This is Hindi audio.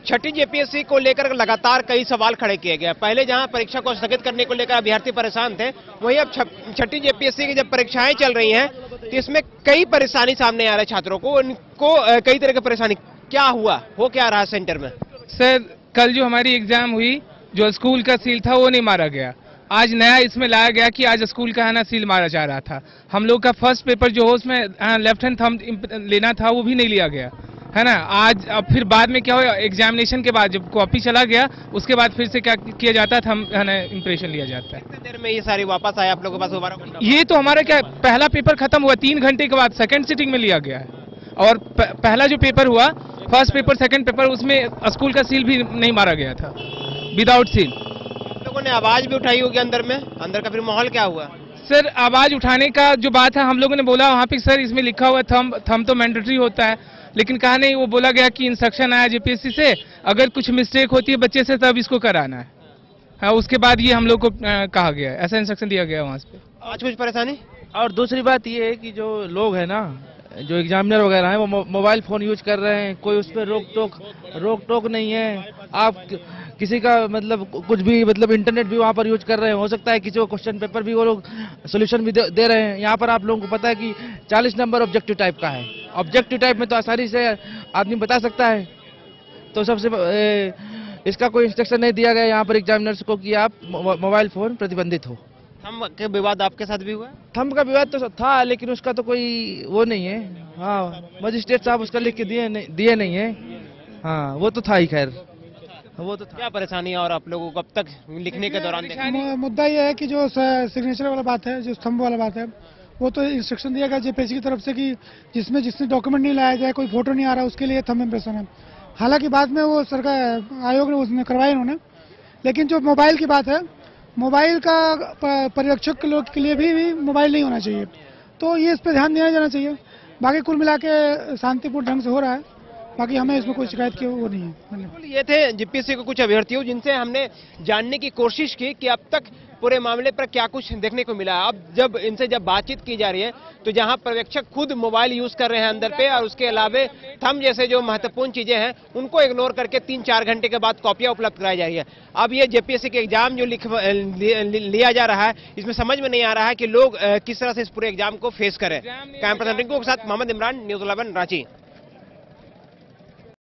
छठी जेपीएससी को लेकर लगातार कई सवाल खड़े किए गए। पहले जहां परीक्षा को स्थगित करने को लेकर अभ्यर्थी परेशान थे, वहीं अब छठी जेपीएससी की जब परीक्षाएं चल रही हैं तो इसमें कई परेशानी सामने आ रही है छात्रों को। उनको कई तरह की परेशानी क्या हुआ, हो क्या रहा सेंटर में? सर, कल जो हमारी एग्जाम हुई, जो स्कूल का सील था वो नहीं मारा गया। आज नया इसमें लाया गया कि आज स्कूल का है ना सील मारा जा रहा था। हम लोग का फर्स्ट पेपर जो हो उसमें लेफ्ट हैंड थंब लेना था, वो भी नहीं लिया गया, है ना। आज अब फिर बाद में क्या हुआ, एग्जामिनेशन के बाद जब कॉपी चला गया उसके बाद फिर से क्या किया जाता है, हम है ना इंप्रेशन लिया जाता है। कितनी देर में ये सारी वापस आए आप लोगों के पास दोबारा? ये तो हमारा क्या, पहला पेपर खत्म हुआ 3 घंटे के बाद सेकंड सिटिंग में लिया गया है। और पहला जो पेपर हुआ, फर्स्ट पेपर सेकंड पेपर, उसमें स्कूल का सील भी नहीं मारा गया था, विदाउट सील। आप लोगों ने आवाज भी उठाई होगी अंदर का फिर माहौल क्या हुआ? सर, आवाज उठाने का जो बात है, हम लोगों ने बोला वहाँ पे सर इसमें लिखा हुआ थंब तो मैंडेटरी होता है, लेकिन कहा नहीं, वो बोला गया कि इंस्ट्रक्शन आया जेपीएससी से, अगर कुछ मिस्टेक होती है बच्चे से तब इसको कराना है। हाँ, उसके बाद ये हम लोग को कहा गया है, ऐसा इंस्ट्रक्शन दिया गया वहाँ पे। आज कुछ परेशानी? और दूसरी बात ये है कि जो लोग हैं ना, जो एग्जामिनर वगैरह हैं, वो मोबाइल फोन यूज कर रहे हैं, कोई उस पर रोक टोक नहीं है। आप किसी का मतलब कुछ भी मतलब इंटरनेट भी वहाँ पर यूज कर रहे हैं, हो सकता है किसी को क्वेश्चन पेपर भी वो लोग सोल्यूशन भी दे रहे हैं। यहाँ पर आप लोगों को पता है कि 40 नंबर ऑब्जेक्टिव टाइप का है। ऑब्जेक्टिव टाइप में तो आसानी से आदमी बता सकता है, तो सबसे इसका कोई इंस्ट्रक्शन नहीं दिया गया यहाँ पर एग्जामिनर्स को कि आप मोबाइल फोन प्रतिबंधित हो। थंब के विवाद आपके साथ भी हुआ? थंब का विवाद तो था, लेकिन उसका तो कोई वो नहीं है। हाँ, मजिस्ट्रेट साहब उसका लिख के दिए नहीं है। हाँ, वो तो था ही, खैर वो तो था। क्या परेशानी है और आप लोगों को अब तक लिखने के दौरान? मुद्दा ये है कि जो सिग्नेचर वाला बात है, जो स्तंभ वाला बात है, वो तो इंस्ट्रक्शन दिया गया जेपीएससी की तरफ से कि जिसने डॉक्यूमेंट नहीं लाया जाए, कोई फोटो नहीं आ रहा, उसके लिए थंब इम्प्रेशन है। हालांकि बाद में वो सरकार आयोग ने उसमें करवाई उन्होंने, लेकिन जो मोबाइल की बात है, मोबाइल का पर्यवेक्षक के लोग के लिए भी मोबाइल नहीं होना चाहिए, तो ये इस पर ध्यान दिया जाना चाहिए। बाकी कुल मिला के शांतिपूर्ण ढंग से हो रहा है, बाकी हमें इसमें कोई शिकायत की वो नहीं है। ये थे जेपीएससी के कुछ अभ्यर्थियों जिनसे हमने जानने की कोशिश की कि अब तक पूरे मामले पर क्या कुछ देखने को मिला। अब जब इनसे बातचीत की जा रही है तो जहां पर्यवेक्षक खुद मोबाइल यूज कर रहे हैं अंदर पे, और उसके अलावे थंब जैसे जो महत्वपूर्ण चीजें हैं उनको इग्नोर करके 3-4 घंटे के बाद कॉपियां उपलब्ध कराई जा रही है। अब ये जेपीएससी के एग्जाम जो लिया जा रहा है, इसमें समझ में नहीं आ रहा है कि लोग किस तरह से इस पूरे एग्जाम को फेस करें। कैमरा पर्सन रिंकू के साथ मोहम्मद इमरान, न्यूज़ 11 रांची।